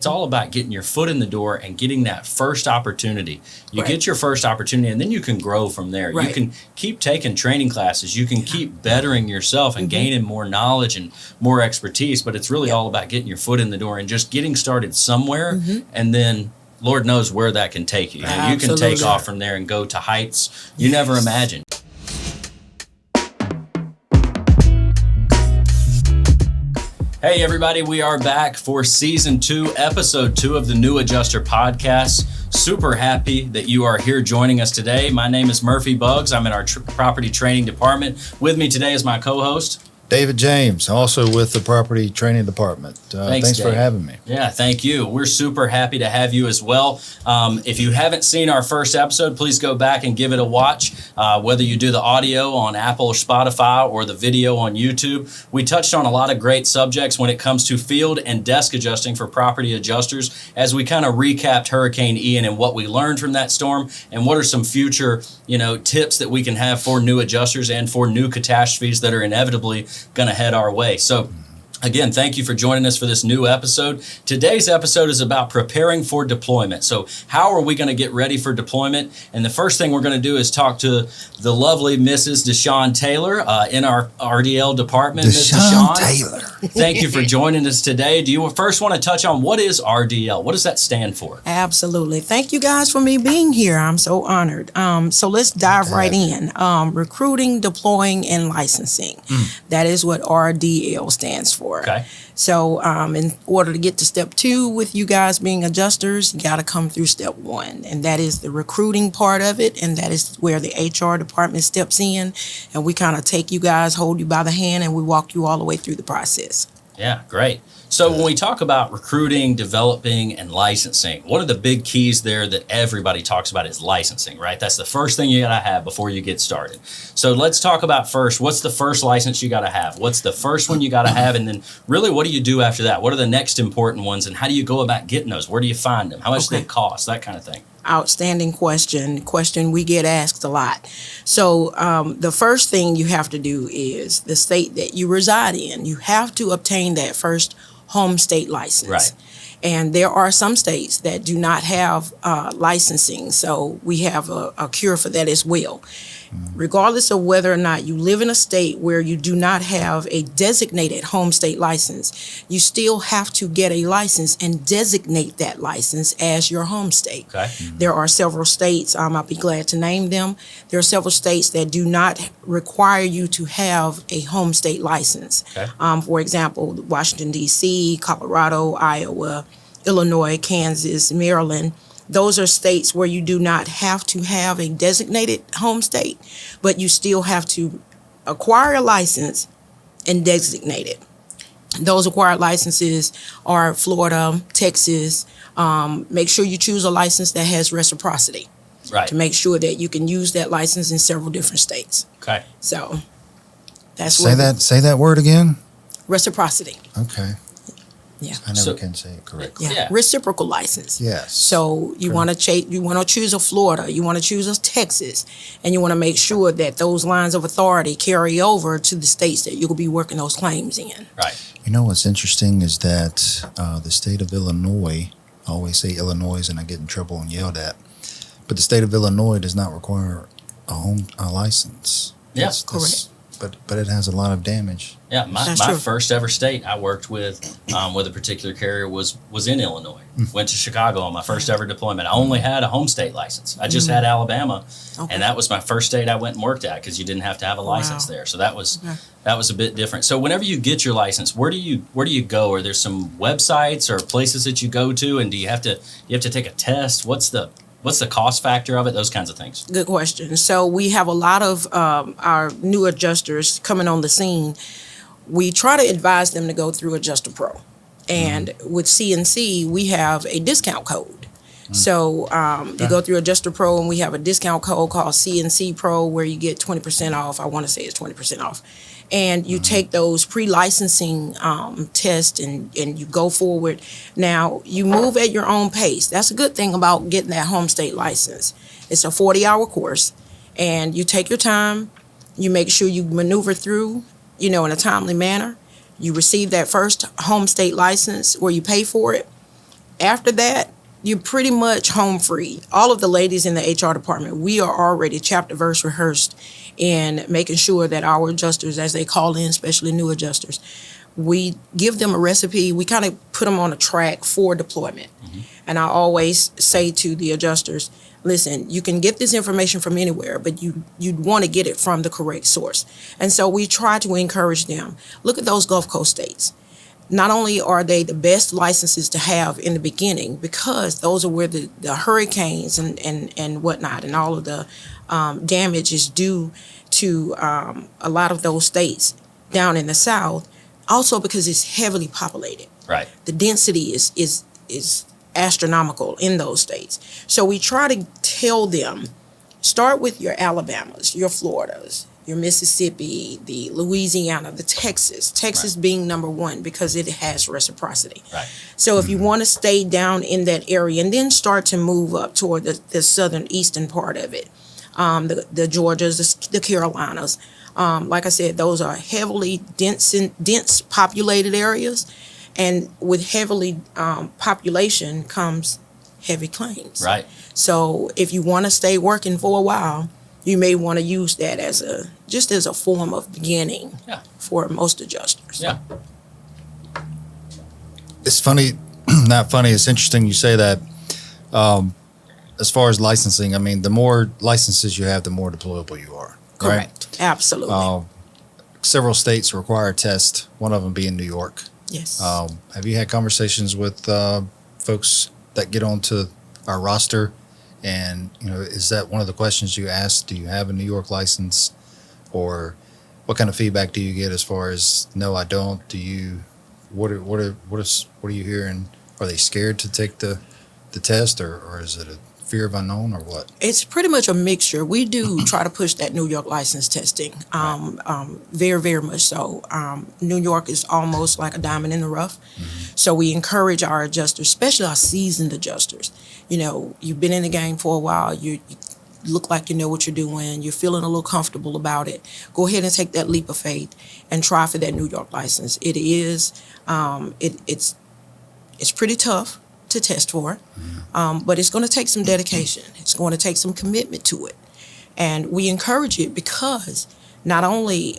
It's all about getting your foot in the door and getting that first opportunity. You get your first opportunity, and then you can grow from there. You can keep taking training classes. You can keep bettering yourself and gaining more knowledge and more expertise, but it's really all about getting your foot in the door and just getting started somewhere, and then Lord knows where that can take you. You can take off from there and go to heights you never imagined. Hey everybody, we are back for Season 2, Episode 2 of the New Adjuster Podcast. Super happy that you are here joining us today. My name is Murphy Buggs. I'm in our property training department. With me today is my co-host, David James, also with the property training department. Thanks for having me. Yeah, thank you. We're super happy to have you as well. If you haven't seen our first episode, please go back and give it a watch. Whether you do the audio on Apple or Spotify or the video on YouTube, we touched on a lot of great subjects when it comes to field and desk adjusting for property adjusters as we kind of recapped Hurricane Ian and what we learned from that storm and what are some future, tips that we can have for new adjusters and for new catastrophes that are inevitably going to head our way. So again, thank you for joining us for this new episode. Today's episode is about preparing for deployment. So how are we going to get ready for deployment? And the first thing we're going to do is talk to the lovely Mrs. Deshawn Taylor in our RDL department. Deshawn Taylor. Thank you for joining us today. Do you first want to touch on what is RDL? What does that stand for? Absolutely. Thank you guys for me being here. I'm so honored. So let's dive right in. Recruiting, deploying, and licensing. That is what RDL stands for. Okay. So in order to get to step 2 with you guys being adjusters, you got to come through step 1. And that is the recruiting part of it. And that is where the HR department steps in. And we kind of take you guys, hold you by the hand, and we walk you all the way through the process. Yeah, great. So when we talk about recruiting, developing, and licensing, one of the big keys there that everybody talks about is licensing, right? That's the first thing you got to have before you get started. So let's talk about first, what's the first license you got to have? What's the first one you got to have? And then really, what do you do after that? What are the next important ones? And how do you go about getting those? Where do you find them? How much do they cost? That kind of thing. Outstanding question we get asked a lot. So the first thing you have to do is the state that you reside in. You have to obtain that first home state license. Right. And there are some states that do not have licensing, so we have a cure for that as well. Regardless of whether or not you live in a state where you do not have a designated home state license, you still have to get a license and designate that license as your home state. Okay. There are several states, I'll be glad to name them. There are several states that do not require you to have a home state license. Okay. For example, Washington, D.C., Colorado, Iowa, Illinois, Kansas, Maryland. Those are states where you do not have to have a designated home state, but you still have to acquire a license and designate it. Those acquired licenses are Florida, Texas. Make sure you choose a license that has reciprocity. Right. To make sure that you can use that license in several different states. Okay. So that's Say that word again. Reciprocity. Okay. Yeah. I never can say it correctly. Yeah. Reciprocal license. Yes. So you want to choose a Florida, you want to choose a Texas, and you want to make sure that those lines of authority carry over to the states that you'll be working those claims in. Right. You know what's interesting is that the state of Illinois, I always say Illinois and I get in trouble and yelled at, but the state of Illinois does not require a license. Yeah, correct. But it has a lot of damage. Yeah, my first ever state I worked with a particular carrier was in Illinois. Went to Chicago on my first ever deployment. I only had a home state license. I just had Alabama, and that was my first state I went and worked at because you didn't have to have a license there. So that was a bit different. So whenever you get your license, where do you go? Are there some websites or places that you go to, and do you have to take a test? What's the cost factor of it? Those kinds of things. Good question. So we have a lot of our new adjusters coming on the scene. We try to advise them to go through Adjuster Pro. And with CNC, we have a discount code. So you go through Adjuster Pro, and we have a discount code called CNC Pro where you get 20% off. I want to say it's 20% off. And you take those pre-licensing tests and you go forward. Now, you move at your own pace. That's a good thing about getting that home state license. It's a 40-hour course, and you take your time. You make sure you maneuver through, in a timely manner. You receive that first home state license where you pay for it. After that, you're pretty much home free. All of the ladies in the HR department, we are already chapter verse rehearsed in making sure that our adjusters, as they call in, especially new adjusters, we give them a recipe. We kind of put them on a track for deployment. And I always say to the adjusters, listen, you can get this information from anywhere, but you'd want to get it from the correct source. And so we try to encourage them. Look at those Gulf Coast states. Not only are they the best licenses to have in the beginning, because those are where the hurricanes and whatnot and all of the damage is due to a lot of those states down in the South, also because it's heavily populated. Right. The density is astronomical in those states. So we try to tell them, start with your Alabamas, your Floridas, your Mississippi, the Louisiana, the Texas Right. being number one because it has reciprocity. Right. So if you want to stay down in that area and then start to move up toward the southern eastern part of it, the Georgias, the Carolinas, like I said, those are heavily dense populated areas, and with heavily population comes heavy claims. Right. So if you want to stay working for a while, you may want to use that as a form of beginning Yeah. for most adjusters. Yeah. It's funny, not funny. It's interesting you say that. As far as licensing, I mean, the more licenses you have, the more deployable you are. Correct. Absolutely. Several states require a test. One of them being New York. Yes. Have you had conversations with folks that get onto our roster? And is that one of the questions you ask? Do you have a New York license, or what kind of feedback do you get as far as no, I don't? Do you? What are you hearing? Are they scared to take the test, or is it a fear of unknown, or what? It's pretty much a mixture. We do try to push that New York license testing, very, very much so. New York is almost like a diamond in the rough. So we encourage our adjusters, especially our seasoned adjusters. You've been in the game for a while. You look like you know what you're doing. You're feeling a little comfortable about it. Go ahead and take that leap of faith and try for that New York license. It is, it's pretty tough to test for, but it's going to take some dedication. It's going to take some commitment to it. And we encourage it because not only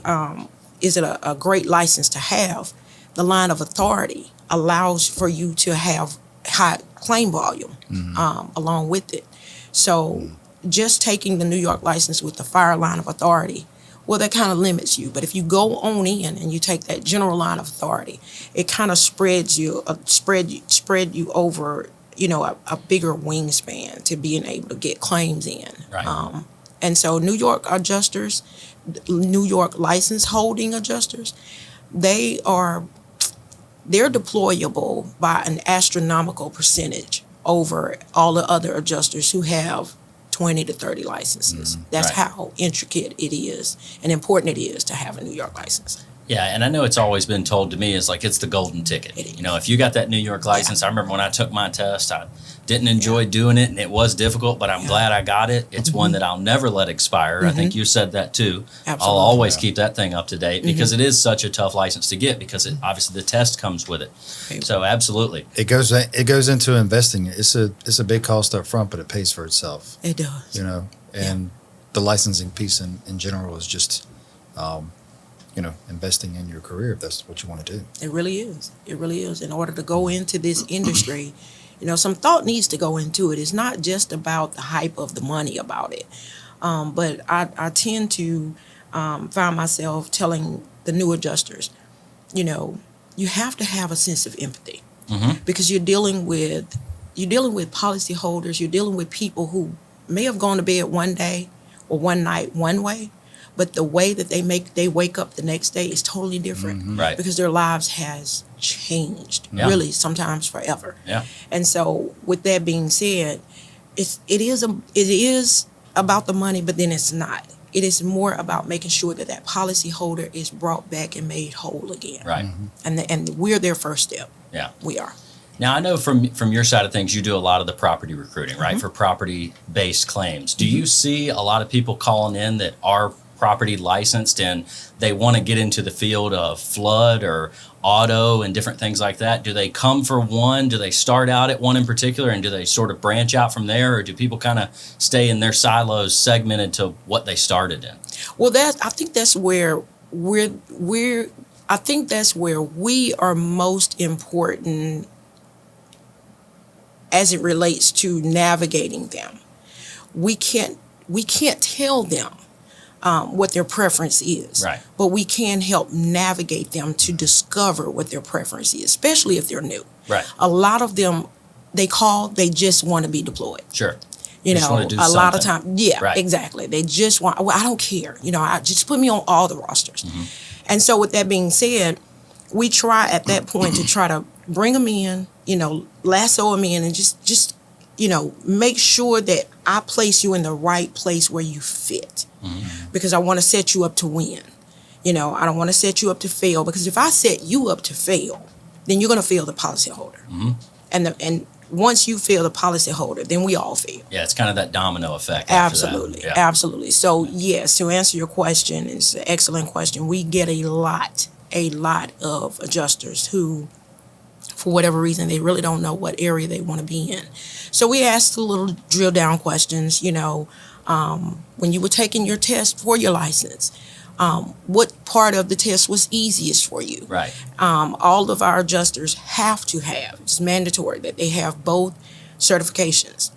is it a great license to have, the line of authority allows for you to have high claim volume along with it. So just taking the New York license with the fire line of authority, well, that kind of limits you. But if you go on in and you take that general line of authority, it kind of spread you over, a bigger wingspan to being able to get claims in. Right. And so New York adjusters, New York license holding adjusters, they're deployable by an astronomical percentage over all the other adjusters who have 20 to 30 licenses. That's Right. how intricate it is and important it is to have a New York license. Yeah, and I know it's always been told to me is like it's the golden ticket. It is. If you got that New York license, I remember when I took my test, I didn't enjoy doing it, and it was difficult, but I'm glad I got it. It's one that I'll never let expire. I think you said that too. Absolutely. I'll always keep that thing up to date because it is such a tough license to get because obviously the test comes with it. Okay. So absolutely. It goes into investing. It's a big cost up front, but it pays for itself. It does. And the licensing piece in general is just investing in your career if that's what you want to do. It really is. It really is. In order to go into this industry, some thought needs to go into it. It's not just about the hype of the money about it. But I tend to find myself telling the new adjusters, you have to have a sense of empathy because you're dealing with policyholders. You're dealing with people who may have gone to bed one day or one night one way, but the way that they wake up the next day is totally different Right. because their lives has changed, Yeah. really sometimes forever. Yeah. And so with that being said, it is about the money, but then it's not. It is more about making sure that policyholder is brought back and made whole again. Right. And we're their first step. Yeah. We are. Now, I know from your side of things, you do a lot of the property recruiting, right, for property-based claims. Do you see a lot of people calling in that are property licensed and they want to get into the field of flood or auto and different things like that, do they come for one? Do they start out at one in particular, and do they sort of branch out from there, or do people kind of stay in their silos segmented to what they started in? Well, I think that's where I think that's where we are most important as it relates to navigating them. We can't tell them what their preference is, Right. but we can help navigate them to discover what their preference is, especially if they're new. Right. A lot of them, they just want to be deployed. Sure. You Just know, wanna do a lot of something. time, yeah, Right. exactly. They just want, well, I don't care. You know, I just put me on all the rosters. Mm-hmm. And so with that being said, we try at that point to try to bring them in, you know, lasso them in and just, you know, make sure that I place you in the right place where you fit. Mm-hmm. Because I want to set you up to win. You know, I don't want to set you up to fail, because if I set you up to fail, then you're going to fail the policyholder. Mm-hmm. And once you fail the policyholder, then we all fail. Yeah, it's kind of that domino effect. after that. Absolutely, Yeah. absolutely. So yes, to answer your question, it's an excellent question. We get a lot of adjusters who, for whatever reason, they really don't know what area they want to be in. So we ask the little drill down questions, you know, when you were taking your test for your license, what part of the test was easiest for you? Right. All of our adjusters have to have, it's mandatory that they have both certifications,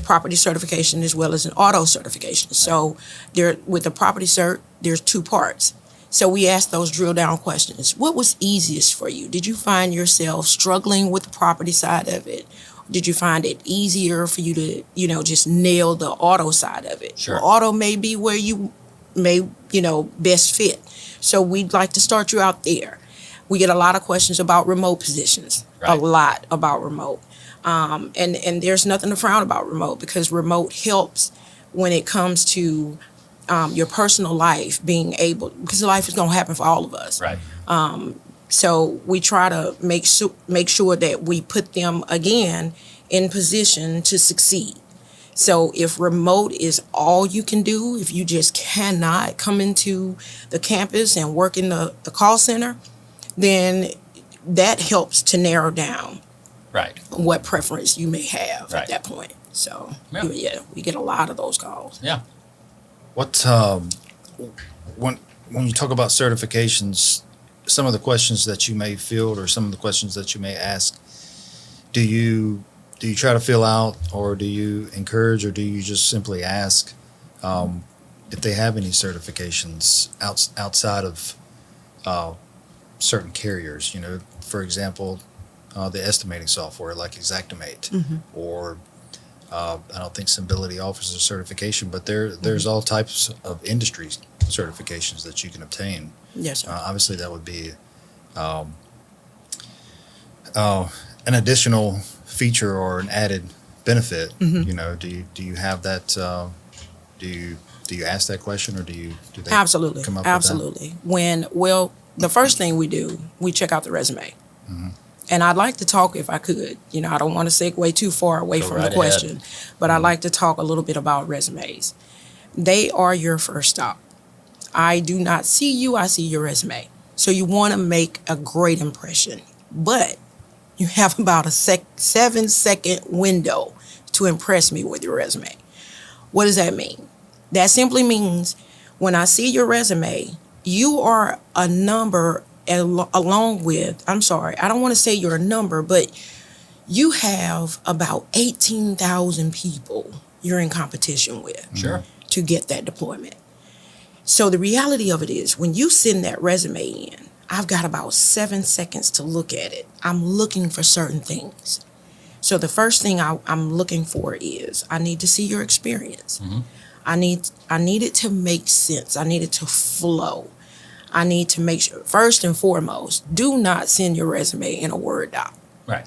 property certification as well as an auto certification. So with the property cert, there's two parts. So we ask those drill down questions. What was easiest for you? Did you find yourself struggling with the property side of it? Did you find it easier for you to, you know, just nail the auto side of it? Sure. Well, auto may be where you may, you know, best fit. So we'd like to start you out there. We get a lot of questions about remote positions, Right. a lot about remote. And there's nothing to frown about remote, because remote helps when it comes to your personal life being able, because life is going to happen for all of us. Right. So we try to make sure that we put them again in position to succeed. So if remote is all you can do, if you just cannot come into the campus and work in the call center, then that helps to narrow down Right. what preference you may have Right. at that point. So Yeah. yeah, we get a lot of those calls. Yeah. What when you talk about certifications, some of the questions that you may field or some of the questions that you may ask, do you try to fill out, or do you encourage, or do you just simply ask if they have any certifications outside of certain carriers? You know, for example, the estimating software like Xactimate, or I don't think Symbility offers a certification, but there's all types of industry certifications that you can obtain. Yes, sir. Obviously, that would be an additional feature or an added benefit. You know, do you have that? Do you ask that question, or do they Absolutely. come up Absolutely. The first thing we do, we check out the resume. Mm-hmm. And I'd like to talk, if I could, you know, I don't want to segue too far away Go from right the ahead. question, but I'd like to talk a little bit about resumes. They are your first stop. I do not see you, I see your resume. So you want to make a great impression, but you have about a 7-second window to impress me with your resume. What does that mean? That simply means when I see your resume, you are a number along with, I'm sorry, I don't want to say you're a number, but you have about 18,000 people you're in competition with. Sure. To get that deployment. So the reality of it is, when you send that resume in, I've got about 7 seconds to look at it. I'm looking for certain things. So the first thing I'm looking for is, I need to see your experience. Mm-hmm. I need it to make sense. I need it to flow. I need to make sure, first and foremost, do not send your resume in a Word doc. Right.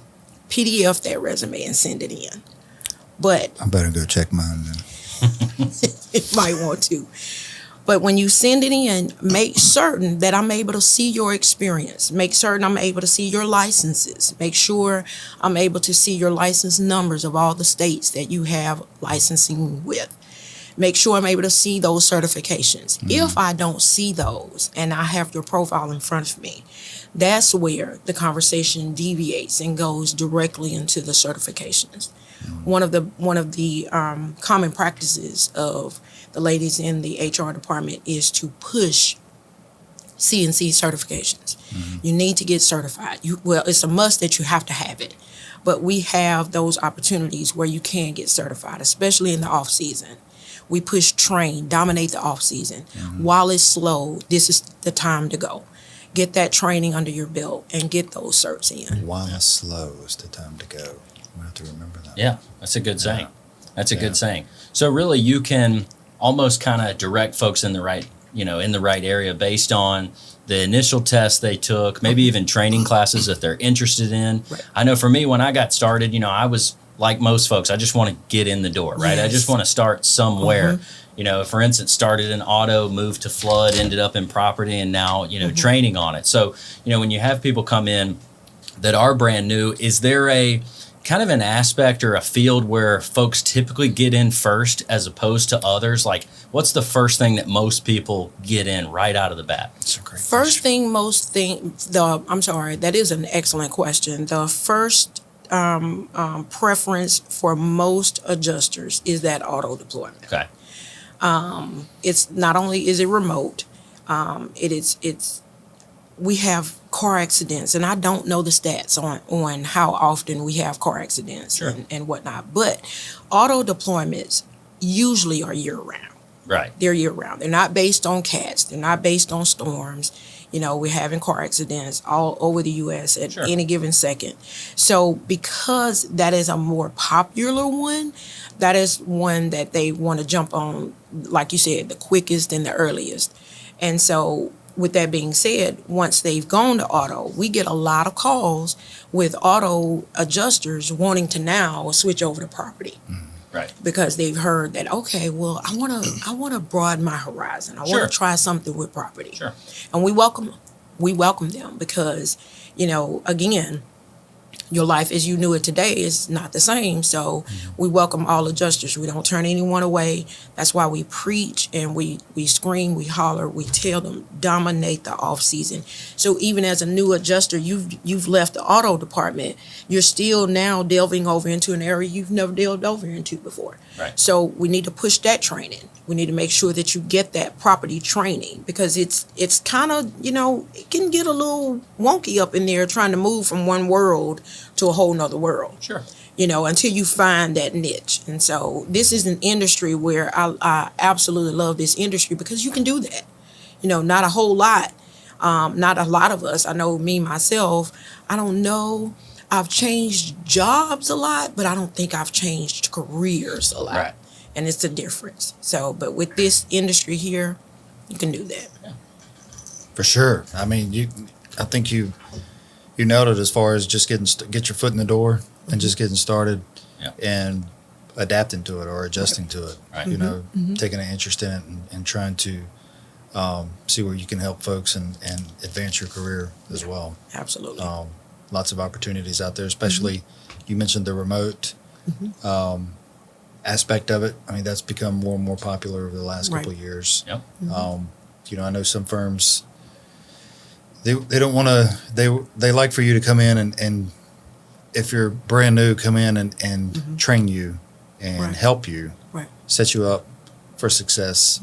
PDF that resume and send it in. But I better go check mine then. you might want to. But when you send it in, make certain that I'm able to see your experience. Make certain I'm able to see your licenses. Make sure I'm able to see your license numbers of all the states that you have licensing with. make sure I'm able to see those certifications. If I don't see those and I have your profile in front of me, that's where the conversation deviates and goes directly into the certifications. One of the common practices of the ladies in the HR department is to push CNC certifications. You need to get certified. Well, it's a must that you have to have it. But we have those opportunities where you can get certified, especially in the off season. We push train, dominate the off season. While it's slow, this is the time to go. Get that training under your belt and get those certs in. While it's slow is the time to go. We have to remember that. Yeah, that's a good saying. That's a good saying. So really, you can almost kind of direct folks in the right, in the right area based on the initial test they took, maybe even training classes that they're interested in. Right. I know for me, when I got started, I was like most folks. I just want to get in the door, right? I just want to start somewhere. For instance, started in auto, moved to flood, ended up in property, and now, training on it. So, when you have people come in that are brand new, is there a kind of an aspect or a field where folks typically get in first as opposed to others? Like, what's the first thing that most people get in right out of the bat? That's a great First question. thing, that is an excellent question. The first preference for most adjusters is that auto deployment. Okay. It's not only is it remote, we have car accidents, and I don't know the stats on how often we have car accidents and whatnot, but auto deployments usually are year round. Right. They're year round. They're not based on cats. They're not based on storms. We're having car accidents all over the U.S. at any given second. So because that is a more popular one, that is one that they want to jump on, like you said, the quickest and the earliest. And so with that being said, once they've gone to auto, we get a lot of calls with auto adjusters wanting to now switch over to property. Right. Because they've heard that, okay, well, I want to broaden my horizon. I want to try something with property. Sure. And we welcome them because, again, your life as you knew it today is not the same. So we welcome all adjusters. We don't turn anyone away. That's why we preach and we scream, we holler, we tell them, dominate the off season. So even as a new adjuster, you've left the auto department, you're still now delving over into an area you've never delved over into before. Right. So we need to push that training. We need to make sure that you get that property training because it's kind of, it can get a little wonky up in there trying to move from one world to a whole nother world. Sure. Until you find that niche. And so this is an industry where I absolutely love this industry because you can do that. Not a whole lot. Not a lot of us. I know me, myself, I don't know. I've changed jobs a lot, but I don't think I've changed careers a lot. Right. And it's a difference. So, but with this industry here, you can do that. Yeah. For sure. I mean, I think you nailed it as far as just get your foot in the door and just getting started and adapting to it or adjusting to it. Right. Taking an interest in it and trying to see where you can help folks and advance your career as well. Absolutely. Lots of opportunities out there, especially you mentioned the remote aspect of it. I mean, that's become more and more popular over the last couple of years. Yep. I know some firms, they don't want to, they like for you to come in and if you're brand new, come in and train you and help you, set you up for success.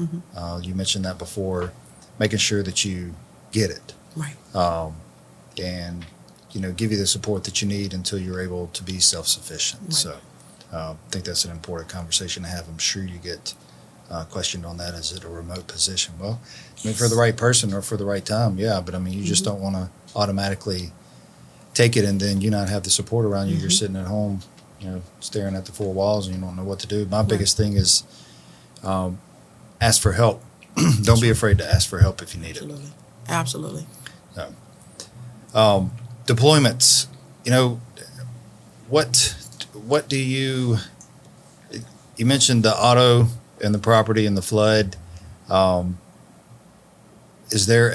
You mentioned that before, making sure that you get it. Right. And give you the support that you need until you're able to be self-sufficient. Right. So I think that's an important conversation to have. I'm sure you get questioned on that. Is it a remote position? Well, I mean, for the right person or for the right time, yeah. But I mean, you just don't want to automatically take it and then you not have the support around you. You're sitting at home, staring at the four walls and you don't know what to do. My biggest thing is ask for help. Don't be afraid to ask for help if you need it. Absolutely. Deployments, what do you mentioned the auto and the property and the flood. Is there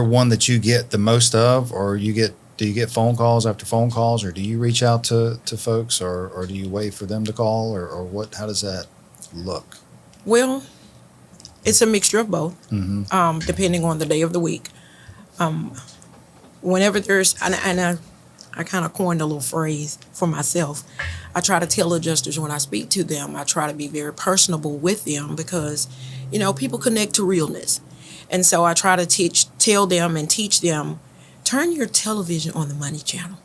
one that you get the most of, or do you get phone calls after phone calls, or do you reach out to folks, or do you wait for them to call, or what? How does that look? Well, it's a mixture of both, depending on the day of the week. Whenever there's, and I kind of coined a little phrase for myself. I try to tell adjusters when I speak to them, I try to be very personable with them because, people connect to realness. And so I try to tell them and teach them, turn your television on the Money Channel.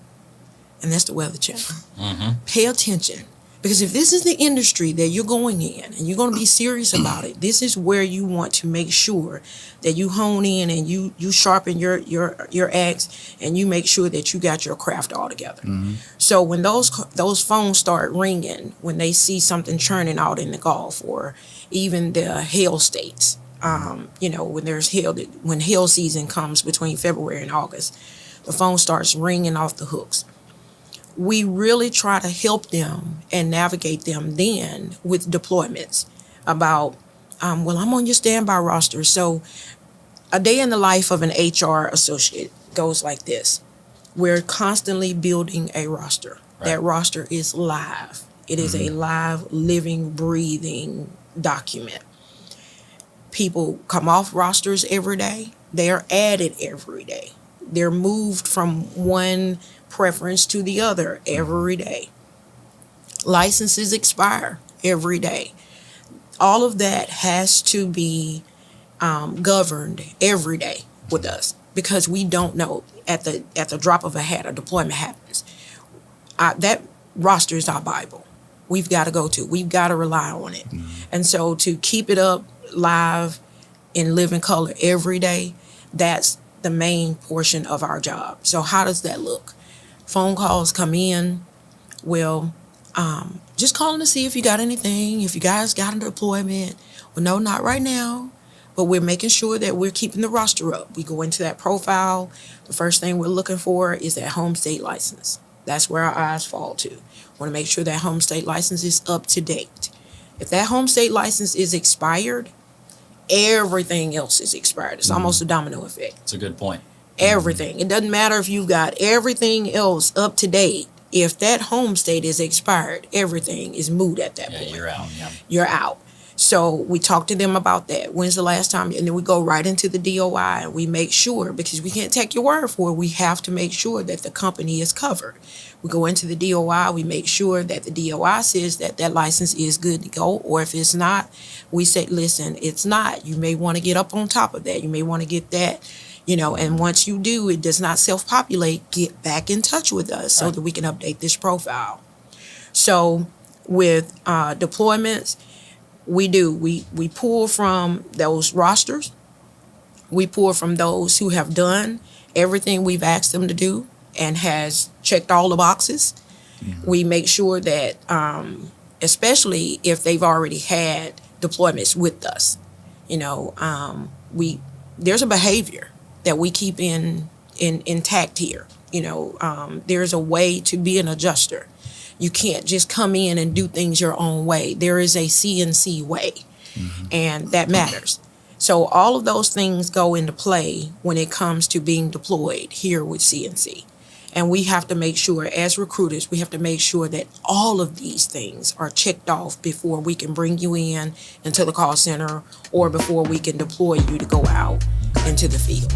And that's the Weather Channel. Mm-hmm. Pay attention. Because if this is the industry that you're going in and you're going to be serious about it, this is where you want to make sure that you hone in and you sharpen your axe and you make sure that you got your craft all together. Mm-hmm. So when those phones start ringing, when they see something churning out in the Gulf or even the hail states, when there's hail, when hail season comes between February and August, the phone starts ringing off the hooks. We really try to help them and navigate them then with deployments about, I'm on your standby roster. So a day in the life of an HR associate goes like this. We're constantly building a roster. Right. That roster is live. It is a live, living, breathing document. People come off rosters every day. They are added every day. They're moved from one preference to the other every day. Licenses expire every day. All of that has to be governed every day with us because we don't know at the drop of a hat a deployment happens. That roster is our Bible. We've got to go to. We've got to rely on it. And so to keep it up live in living color every day, that's the main portion of our job. So how does that look? Phone calls come in. Well, just calling to see if you got anything, if you guys got a deployment. Well, no, not right now, but we're making sure that we're keeping the roster up. We go into that profile. The first thing we're looking for is that home state license. That's where our eyes fall to. We want to make sure that home state license is up to date. If that home state license is expired, everything else is expired. It's almost a domino effect. That's a good point. Everything. It doesn't matter if you've got everything else up to date. If that home state is expired, everything is moot at that point. You're out. Yeah. You're out. So we talk to them about that. When's the last time? And then we go right into the DOI and we make sure, because we can't take your word for it, we have to make sure that the company is covered. We go into the DOI, we make sure that the DOI says that that license is good to go, or if it's not, we say, listen, it's not. You may want to get up on top of that. You may want to get that, and once you do, it does not self-populate, get back in touch with us so that we can update this profile. So with deployments, we pull from those rosters. We pull from those who have done everything we've asked them to do and has checked all the boxes. Mm-hmm. We make sure that, especially if they've already had deployments with us, there's a behavior that we keep intact here. There's a way to be an adjuster. You can't just come in and do things your own way. There is a CNC way, and that matters. So all of those things go into play when it comes to being deployed here with CNC. And we have to make sure, as recruiters, we have to make sure that all of these things are checked off before we can bring you in into the call center or before we can deploy you to go out into the field.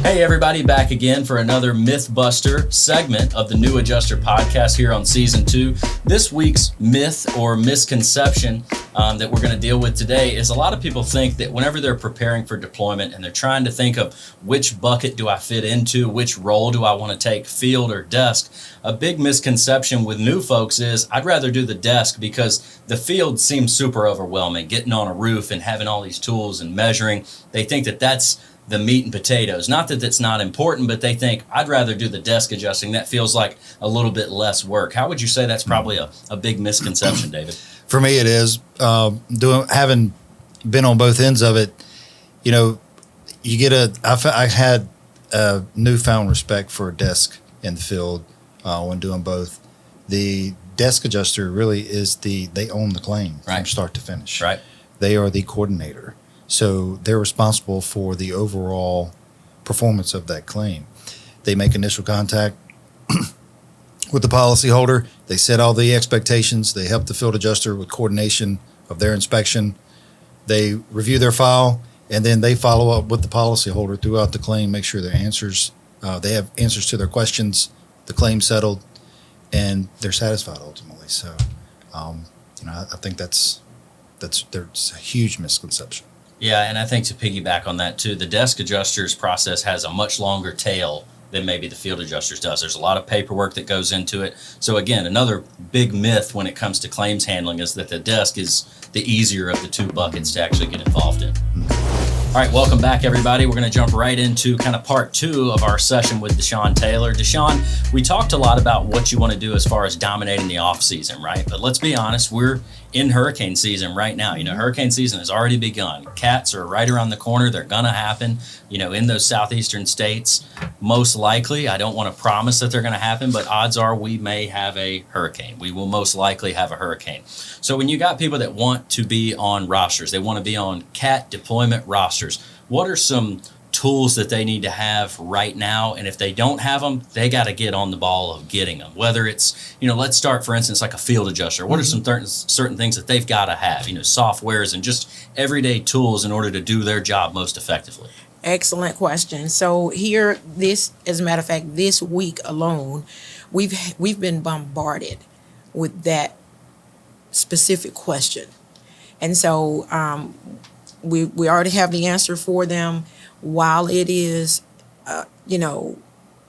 Hey everybody, back again for another Mythbuster segment of the New Adjuster podcast here on season 2. This week's myth or misconception that we're going to deal with today is a lot of people think that whenever they're preparing for deployment and they're trying to think of which bucket do I fit into, which role do I want to take, field or desk, a big misconception with new folks is I'd rather do the desk because the field seems super overwhelming, getting on a roof and having all these tools and measuring. They think that that's the meat and potatoes. Not that it's not important, but they think I'd rather do the desk adjusting. That feels like a little bit less work. How would you say that's probably a big misconception, David? For me, it is. Having been on both ends of it, I had a newfound respect for a desk in the field when doing both. The desk adjuster really is they own the claim from start to finish. Right. They are the coordinator. So they're responsible for the overall performance of that claim. They make initial contact with the policyholder. They set all the expectations. They help the field adjuster with coordination of their inspection. They review their file, and then they follow up with the policyholder throughout the claim, make sure they have answers to their questions, the claim settled, and they're satisfied ultimately. So, I think there's a huge misconception. Yeah, and I think to piggyback on that too, the desk adjuster's process has a much longer tail than maybe the field adjuster's does. There's a lot of paperwork that goes into it. So again, another big myth when it comes to claims handling is that the desk is the easier of the two buckets to actually get involved in. All right, welcome back, everybody. We're going to jump right into kind of part 2 of our session with Deshaun Taylor. Deshaun, we talked a lot about what you want to do as far as dominating the off season, right? But let's be honest, we're in hurricane season right now. Hurricane season has already begun. Cats are right around the corner. They're going to happen, in those southeastern states. Most likely, I don't want to promise that they're going to happen, but odds are we may have a hurricane. We will most likely have a hurricane. So when you got people that want to be on rosters, they want to be on cat deployment rosters, what are some tools that they need to have right now? And if they don't have them, they got to get on the ball of getting them. Whether it's, let's start, for instance, like a field adjuster. What are some certain things that they've got to have, softwares and just everyday tools in order to do their job most effectively? Excellent question. So as a matter of fact, this week alone, we've been bombarded with that specific question. And so we already have the answer for them. While it is, a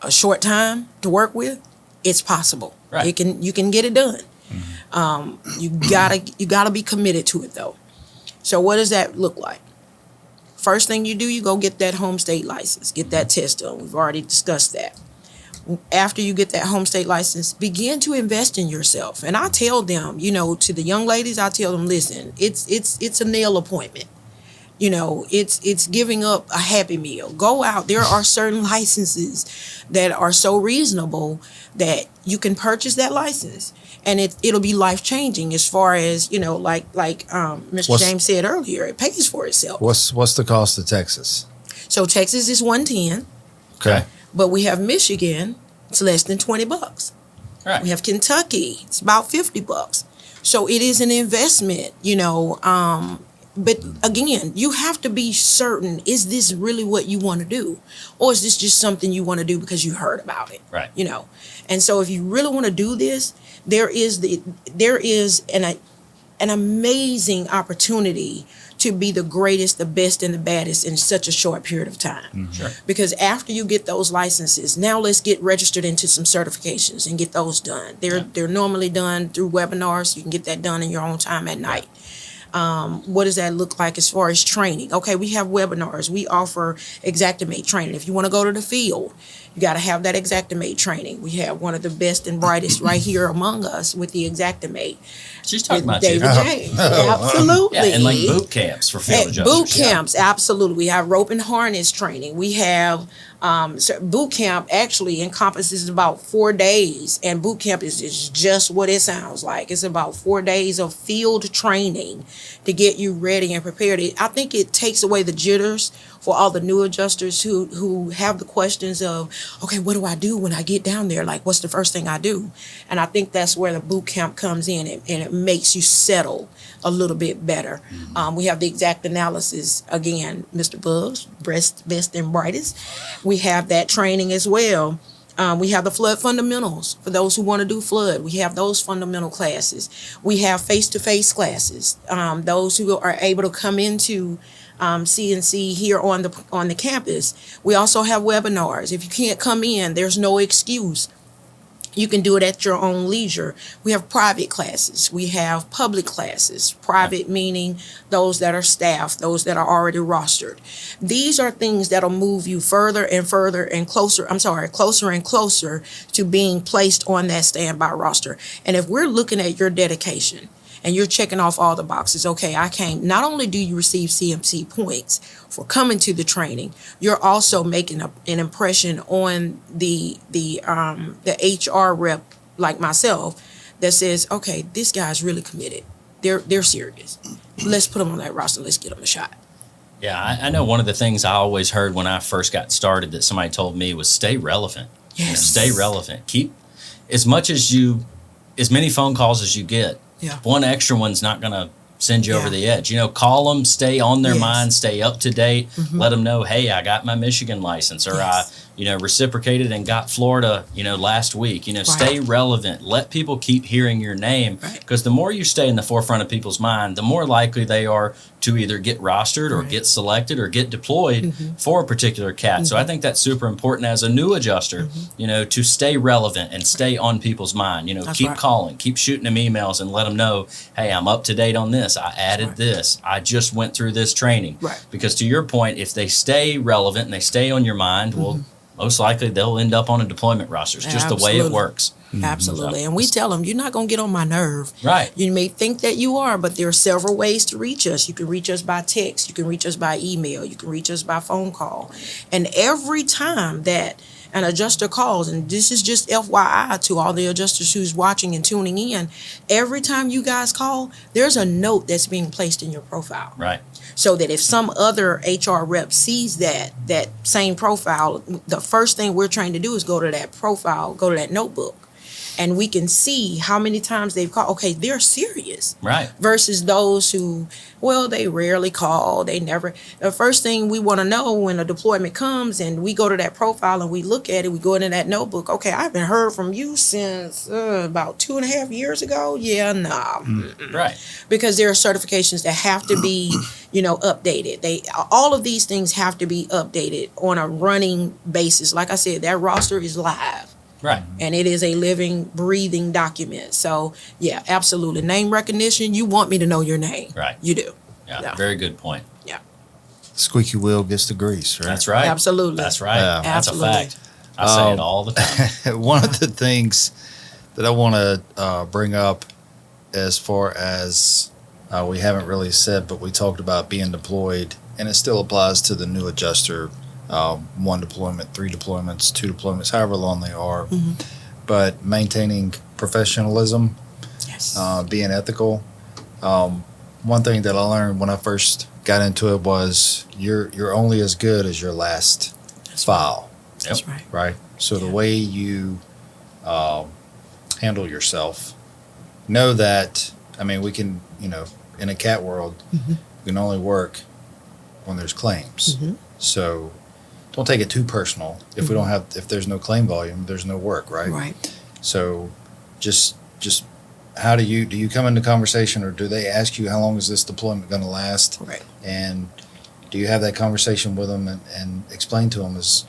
short time to work with, it's possible. Right. You can get it done. You gotta be committed to it though. So what does that look like? First thing you do, you go get that home state license, get that test done. We've already discussed that. After you get that home state license, begin to invest in yourself. And I tell them, to the young ladies, I tell them, listen, it's a nail appointment. It's giving up a Happy Meal. Go out. There are certain licenses that are so reasonable that you can purchase that license, and it'll be life changing. As far as like Mr. James said earlier, it pays for itself. What's the cost of Texas? So Texas is $110. Okay. But we have Michigan. It's less than $20. Right. We have Kentucky. It's about $50. So it is an investment. But again, you have to be certain, is this really what you want to do? Or is this just something you want to do because you heard about it? Right. And so if you really want to do this, there is an amazing opportunity to be the greatest, the best, and the baddest in such a short period of time. Mm-hmm. Sure. Because after you get those licenses, now let's get registered into some certifications and get those done. They're normally done through webinars. You can get that done in your own time at night. What does that look like as far as training? Okay, we have webinars. We offer Xactimate training. If you want to go to the field, you got to have that Xactimate training. We have one of the best and brightest right here among us with the Xactimate. She's talking about David you. James. Absolutely. Yeah, and like boot camps for field adjusters. Boot camps, absolutely. We have rope and harness training. We have so boot camp actually encompasses about 4 days, and boot camp is just what it sounds like. It's about 4 days of field training to get you ready and prepared. I think it takes away the jitters for all the new adjusters who have the questions of, okay, what do I do when I get down there? Like, what's the first thing I do? And I think that's where the boot camp comes in, and it makes you settle a little bit better. Mm-hmm. We have the exact analysis, again, Mr. Bugs, best and brightest. We have that training as well. We have the flood fundamentals for those who want to do flood. We have those fundamental classes. We have face-to-face classes. Those who are able to come into CNC here on the campus. We also have webinars. If you can't come in, there's no excuse. You can do it at your own leisure. We have private classes. We have public classes. Private meaning those that are staffed, those that are already rostered. These are things that'll move you further and further and closer and closer to being placed on that standby roster. And if we're looking at your dedication and you're checking off all the boxes, okay, I came. Not only do you receive CMC points for coming to the training, you're also making an impression on the HR rep like myself that says, okay, this guy's really committed. They're serious. Let's put them on that roster. Let's get them a shot. Yeah, I know one of the things I always heard when I first got started that somebody told me was stay relevant. Yes. Stay relevant. Keep as many phone calls as you get. Yeah. One extra one's not going to send you Yeah. over the edge. Call them, stay on their Yes. mind, stay up to date. Let them know, hey, I got my Michigan license, or Yes. I reciprocated and got Florida, last week. Stay relevant. Let people keep hearing your name, Right. because the more you stay in the forefront of people's mind, the more likely they are to either get rostered or Right. get selected or get deployed for a particular cat. So I think that's super important as a new adjuster, to stay relevant and stay on people's mind. That's Keep right. calling, keep shooting them emails, and let them know, hey, I'm up to date on this. I added right. this. I just went through this training. Right. Because to your point, if they stay relevant and they stay on your mind, well, most likely they'll end up on a deployment roster. It's just the way it Absolutely. works. Absolutely. And we tell them, you're not going to get on my nerve. Right. You may think that you are, but there are several ways to reach us. You can reach us by text. You can reach us by email. You can reach us by phone call. And every time that an adjuster calls, and this is just FYI to all the adjusters who's watching and tuning in, every time you guys call, there's a note that's being placed in your profile. Right. So that if some other HR rep sees that same profile, the first thing we're trying to do is go to that profile, go to that notebook, and we can see how many times they've called. Okay, they're serious. Right. Versus those who, well, they rarely call. They never. The first thing we want to know when a deployment comes and we go to that profile and we look at it, we go into that notebook. Okay, I haven't heard from you since about 2.5 years ago. Yeah, nah. Right. Because there are certifications that have to be, updated. All of these things have to be updated on a running basis. Like I said, that roster is live. Right. And it is a living, breathing document. So, yeah, absolutely. Name recognition, you want me to know your name. Right. You do. Yeah. Yeah. Very good point. Yeah. Squeaky wheel gets the grease, right? That's right. Absolutely. That's right. Yeah. That's Absolutely. a fact. I say it all the time. One of the things that I want to bring up, as far as we haven't really said, but we talked about being deployed, and it still applies to the new adjuster. 1 deployment, 3 deployments, 2 deployments, however long they are. But maintaining professionalism, Yes. being ethical. One thing that I learned when I first got into it was you're only as good as your last file. That's right. Right. So the Yeah. way you handle yourself, know that, we can, in a cat world, we can only work when there's claims. So don't take it too personal. If we don't have, if there's no claim volume, there's no work, right? Right. So just how do you come into conversation, or do they ask you how long is this deployment going to last? Right. And do you have that conversation with them and explain to them, as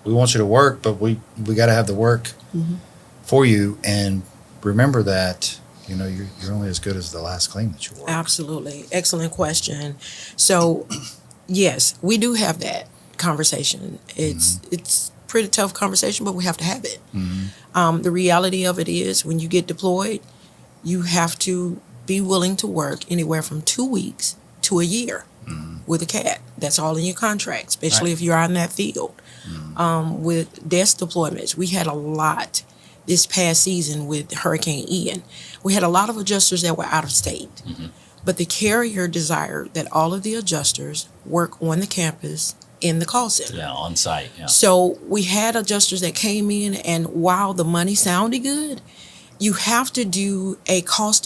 we want you to work, but we got to have the work for you, and remember that you're only as good as the last claim that you work. Absolutely. Excellent question. So, yes, we do have that conversation. It's pretty tough conversation, but we have to have it. The reality of it is, when you get deployed, you have to be willing to work anywhere from 2 weeks to a year with a cat. That's all in your contract, especially Right. if you're out in that field. With desk deployments, we had a lot this past season with Hurricane Ian. We had a lot of adjusters that were out of state. But the carrier desired that all of the adjusters work on the campus in the call center. Yeah, on site. Yeah. So we had adjusters that came in, and while the money sounded good, you have to do a cost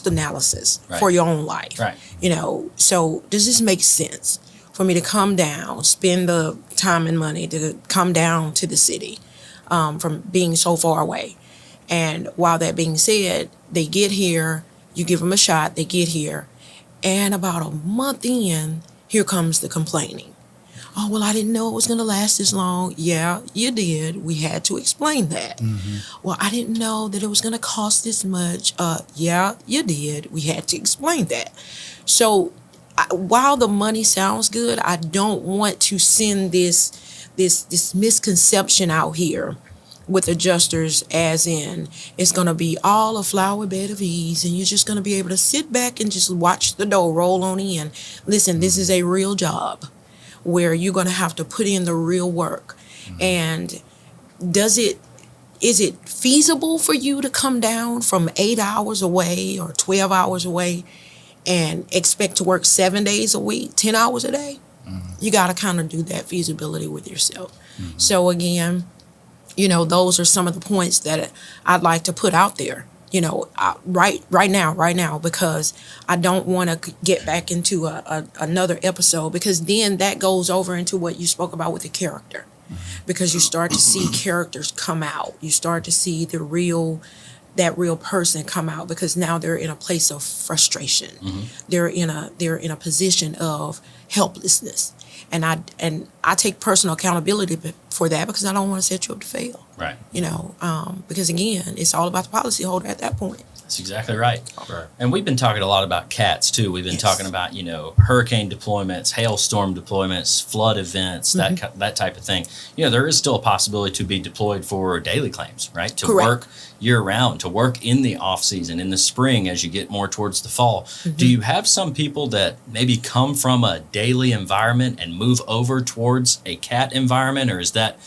analysis Right. for your own life. Right. So does this make sense for me to come down, spend the time and money to come down to the city from being so far away? And while that being said, they get here, you give them a shot, they get here, and about a month in, here comes the complaining. Oh, well, I didn't know it was going to last this long. Yeah, you did. We had to explain that. Well, I didn't know that it was going to cost this much. Yeah, you did. We had to explain that. So while the money sounds good, I don't want to send this misconception out here with adjusters, as in it's going to be all a flower bed of ease and you're just going to be able to sit back and just watch the dough roll on in. Listen, this is a real job where you're going to have to put in the real work. And is it feasible for you to come down from 8 hours away or 12 hours away and expect to work 7 days a week, 10 hours a day? You got to kind of do that feasibility with yourself. So again, those are some of the points that I'd like to put out there. right now, because I don't want to get back into another episode, because then that goes over into what you spoke about with the character, because you start to see characters come out. You start to see that real person come out, because now they're in a place of frustration. They're in a position of helplessness. And I take personal accountability for that, because I don't want to set you up to fail. Right. Because again, it's all about the policyholder at that point. That's exactly right. Right. And we've been talking a lot about cats too. We've been Yes. talking about, hurricane deployments, hailstorm deployments, flood events, that type of thing. There is still a possibility to be deployed for daily claims, right? To Correct. work year round, to work in the off season, in the spring as you get more towards the fall. Do you have some people that maybe come from a daily environment and move over towards a cat environment, or is that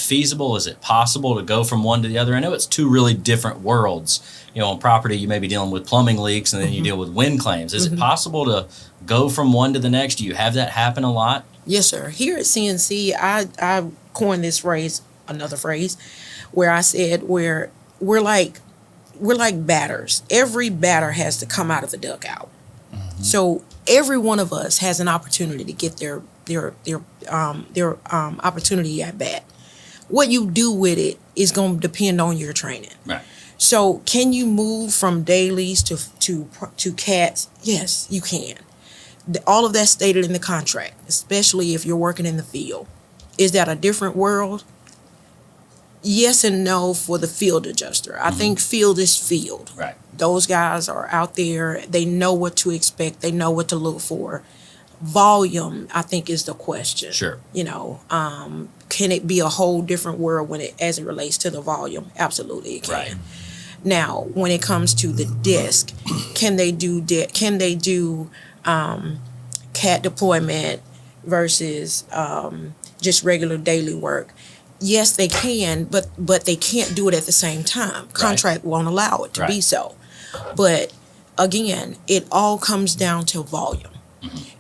feasible? Is it possible to go from one to the other? I know it's two really different worlds. On property, you may be dealing with plumbing leaks, and then you deal with wind claims. Is it possible to go from one to the next? Do you have that happen a lot? Yes, sir. Here at CNC, I coined this phrase, another phrase, where I said we're like batters. Every batter has to come out of the dugout. So every one of us has an opportunity to get their opportunity at bat. What you do with it is going to depend on your training. Right. So can you move from dailies to cats? Yes, you can. All of that stated in the contract, especially if you're working in the field. Is that a different world? Yes and no for the field adjuster. I think field is field. Right. Those guys are out there. They know what to expect. They know what to look for. Volume, I think, is the question. Sure. Can it be a whole different world as it relates to the volume? Absolutely, it can. Right. Now, when it comes to the desk, can they do CAT deployment versus just regular daily work? Yes, they can, but they can't do it at the same time. Contract won't allow it to be so. But again, it all comes down to volume.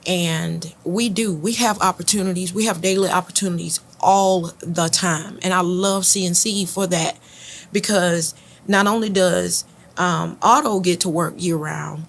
And we have opportunities. We have daily opportunities all the time. And I love CNC for that, because not only does auto get to work year round,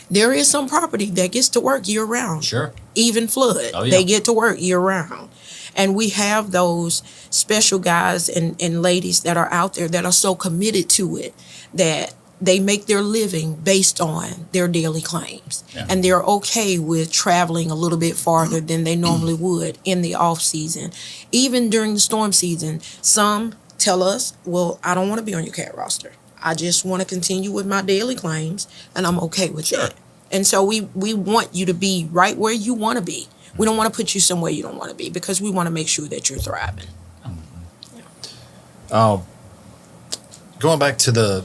there is some property that gets to work year round. Sure. Even flood, they get to work year round. And we have those special guys and ladies that are out there that are so committed to it that they make their living based on their daily claims. Yeah. And they're okay with traveling a little bit farther than they normally would in the off season. Even during the storm season, some tell us, well, I don't want to be on your cat roster. I just want to continue with my daily claims, and I'm okay with that. And so we want you to be right where you want to be. We don't want to put you somewhere you don't want to be, because we want to make sure that you're thriving. Going back to the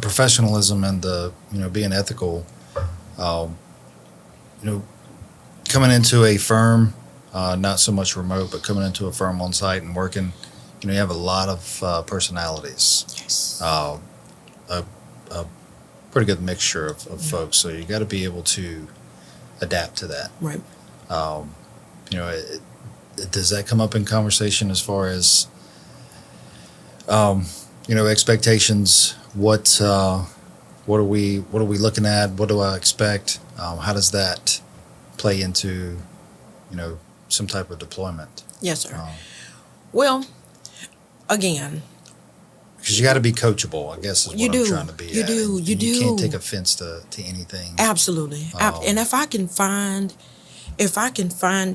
professionalism and the being ethical, coming into a firm, not so much remote, but coming into a firm on site and working, you have a lot of personalities. Yes. A pretty good mixture of folks. So you got to be able to adapt to that. Right. Does that come up in conversation as far as, expectations? What are we looking at? What do I expect? How does that play into, some type of deployment? Yes, sir. Well, again, because you got to be coachable, I guess is what I'm trying to be You at. do. And you can't take offense to anything. Absolutely. And if I can find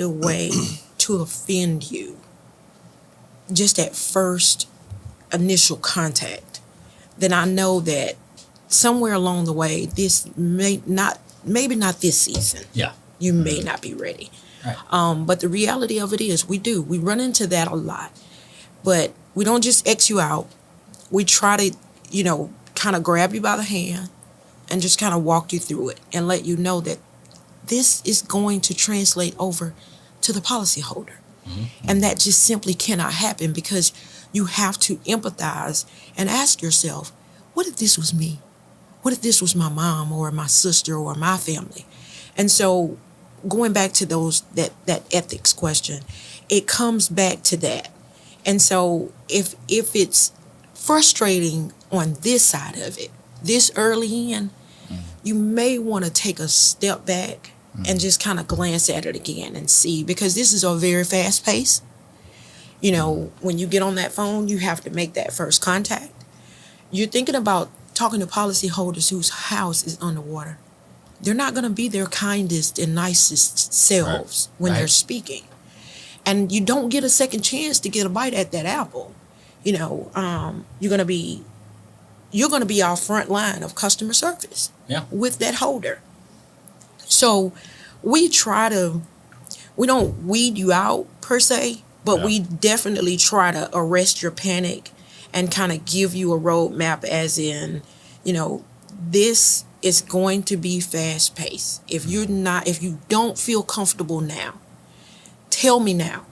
a way to offend you just at first initial contact, then I know that somewhere along the way, this maybe not this season. Yeah. You may not be ready. Right. But the reality of it is we run into that a lot. But we don't just X you out. We try to, kind of grab you by the hand and just kind of walk you through it and let you know that this is going to translate over to the policyholder. And that just simply cannot happen, because you have to empathize and ask yourself, what if this was me? What if this was my mom or my sister or my family? And so going back to that ethics question, it comes back to that. And so if it's frustrating on this side of it, this early in, you may want to take a step back and just kind of glance at it again and see, because this is a very fast pace. You know, when you get on that phone, you have to make that first contact. You're thinking about talking to policyholders whose house is underwater. They're not going to be their kindest and nicest selves when they're speaking. And you don't get a second chance to get a bite at that apple. You know, you're going to be our front line of customer service with that holder. So we don't weed you out per se, but we definitely try to arrest your panic and kind of give you a roadmap, as in, you know, this is going to be fast paced. If you don't feel comfortable now, tell me now.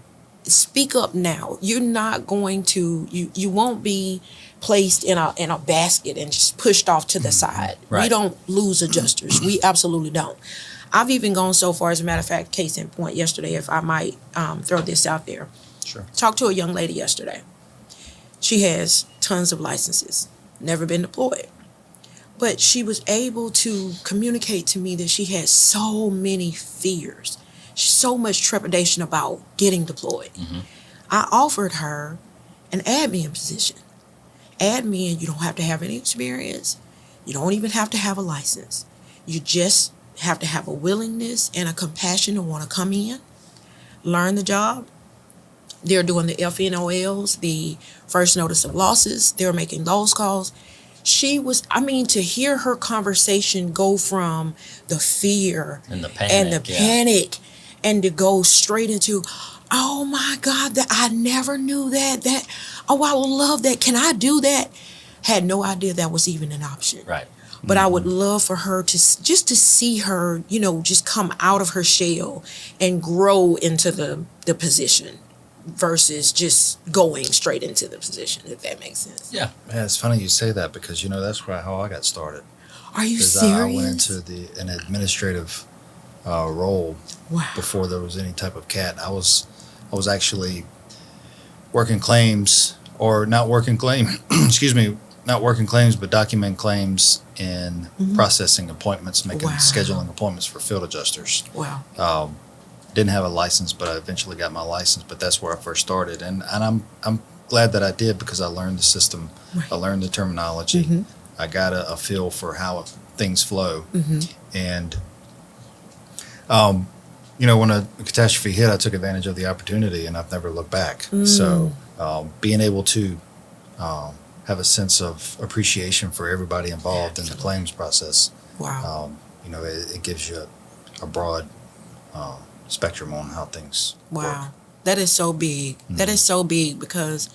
Speak up now. You're not going to, you won't be placed in a basket and just pushed off to the side. Right. We don't lose adjusters. We absolutely don't. I've even gone so far, as a matter of fact, case in point, yesterday, if I might throw this out there. Sure. Talked to a young lady yesterday. She has tons of licenses, never been deployed. But she was able to communicate to me that she had so many fears, so much trepidation about getting deployed. I offered her an admin position. Admin, you don't have to have any experience. You don't even have to have a license. You just have to have a willingness and a compassion to want to come in, learn the job. They're doing the FNOLs, the first notice of losses. They're making those calls. She was, to hear her conversation go from the fear and the panic, and to go straight into, oh my God, that I never knew that, I would love that. Can I do that? Had no idea that was even an option. Right. But I would love for her to see her, you know, just come out of her shell and grow into the position versus just going straight into the position, if that makes sense. Yeah. Yeah, it's funny you say that, because, you know, that's how I got started. Are you Because serious? I went into an administrative role before there was any type of CAT. I was actually working claims, or not working claim, not working claims, but document claims and processing appointments, scheduling appointments for field adjusters. Wow. Didn't have a license, but I eventually got my license. But that's where I first started, and I'm glad that I did, because I learned the system, I learned the terminology, I got a feel for how things flow, and you know, when a catastrophe hit, I took advantage of the opportunity, and I've never looked back. So being able to have a sense of appreciation for everybody involved in the claims process, you know, it gives you a broad spectrum on how things work. That is so big. That is so big, because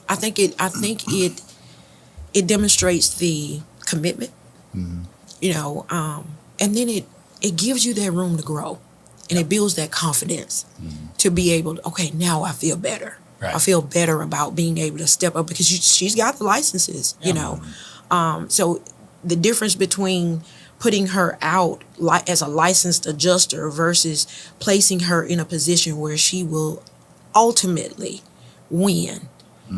I think it demonstrates the commitment, you know, and then it gives you that room to grow, and it builds that confidence to be able to, okay, now I feel better. I feel better about being able to step up, because she's got the licenses, you know. So the difference between putting her out as a licensed adjuster versus placing her in a position where she will ultimately win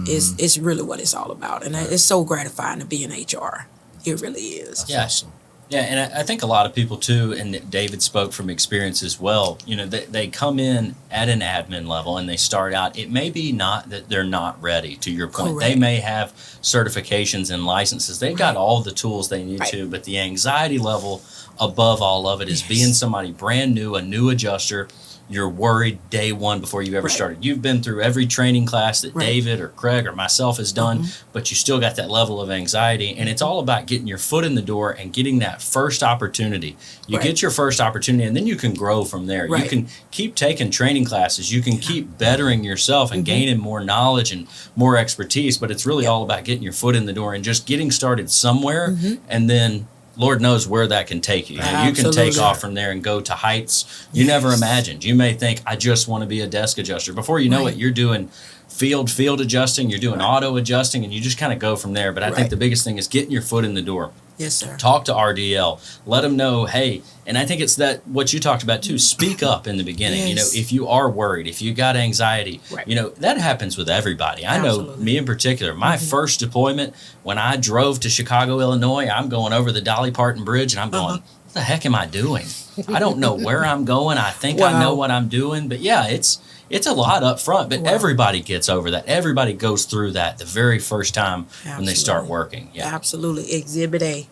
is really what it's all about. And it's so gratifying to be in HR. It really is. That's awesome. Yeah, and I think a lot of people too, and David spoke from experience as well, you know, they come in at an admin level and they start out, it may be not that they're not ready, to your point. Correct. They may have certifications and licenses. They've got all the tools they need to, but the anxiety level above all of it is being somebody brand new, a new adjuster. You're worried day one before you ever started. You've been through every training class that David or Craig or myself has done, but you still got that level of anxiety. And it's all about getting your foot in the door and getting that first opportunity. You get your first opportunity, and then you can grow from there. You can keep taking training classes. You can keep bettering yourself and gaining more knowledge and more expertise. But it's really all about getting your foot in the door and just getting started somewhere, and then Lord knows where that can take you. You can take off from there and go to heights you never imagined. You may think, I just want to be a desk adjuster. Before you know it, you're doing field adjusting, you're doing auto adjusting, and you just kind of go from there. But I think the biggest thing is getting your foot in the door. Yes, sir. Talk to RDL. Let them know, hey, and I think it's that what you talked about too. Speak up in the beginning. Yes. You know, if you are worried, if you got anxiety, you know, that happens with everybody. I know me in particular. My first deployment, when I drove to Chicago, Illinois, I'm going over the Dolly Parton Bridge, and I'm going, what the heck am I doing? I don't know where I'm going. I think I know what I'm doing, but yeah, it's a lot up front, but everybody gets over that. Everybody goes through that the very first time when they start working. Yeah, absolutely. Exhibit A.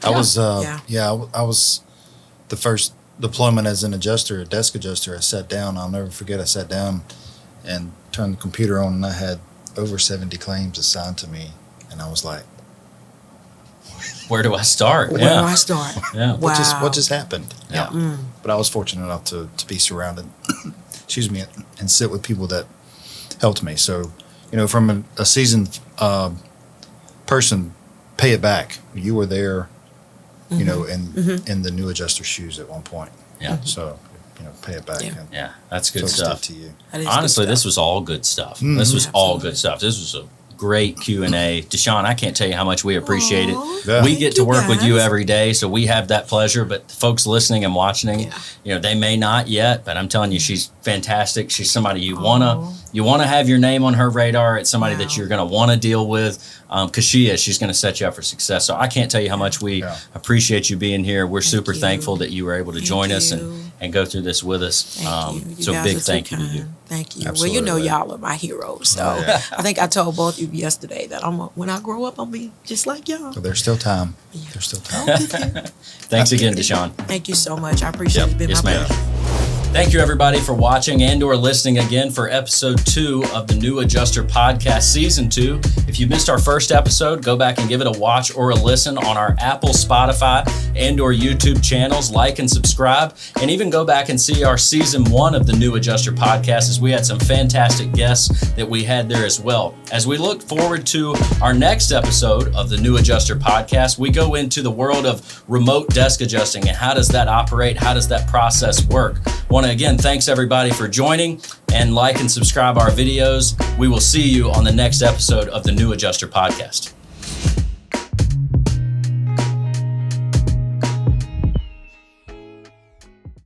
I was I was the first deployment as an adjuster, a desk adjuster. I sat down. I'll never forget. I sat down and turned the computer on, and I had over 70 claims assigned to me, and I was like, where do I start? Where do I start? Yeah. Wow. What just happened? Yeah. But I was fortunate enough to be surrounded, excuse me, and sit with people that helped me. So, you know, from a seasoned person, pay it back. You were there, you know, in the new adjuster's shoes at one point. Yeah. So, you know, pay it back. Yeah, that's good so stuff. To you. Honestly, this was all good stuff. This was all good stuff. This was a great Q&A. Deshaun, I can't tell you how much we appreciate it. Yeah. We get to work with you every day, so we have that pleasure. But the folks listening and watching, you know, they may not yet, but I'm telling you, she's fantastic. She's somebody you wanna have your name on her radar. It's somebody that you're gonna want to deal with, because she's gonna set you up for success. So I can't tell you how much we appreciate you being here. We're super thankful that you were able to join us and go through this with us. So big thank you to you. Thank you. Absolutely. Well, you know, y'all are my heroes. So I think I told both of you yesterday that when I grow up, I'll be just like y'all. So there's still time. Yeah. There's still time. Thanks again, Deshaun. Thank you so much. I appreciate it. It's been my pleasure. Thank you, everybody, for watching and/or listening again for episode 2 of the New Adjuster Podcast, season 2. If you missed our first episode, go back and give it a watch or a listen on our Apple, Spotify, and/or YouTube channels. Like and subscribe, and even go back and see our season 1 of the New Adjuster Podcast, as we had some fantastic guests that we had there as well. As we look forward to our next episode of the New Adjuster Podcast, we go into the world of remote desk adjusting and how does that operate? How does that process work? Again, thanks everybody for joining, and like and subscribe our videos. We will see you on the next episode of the New Adjuster Podcast.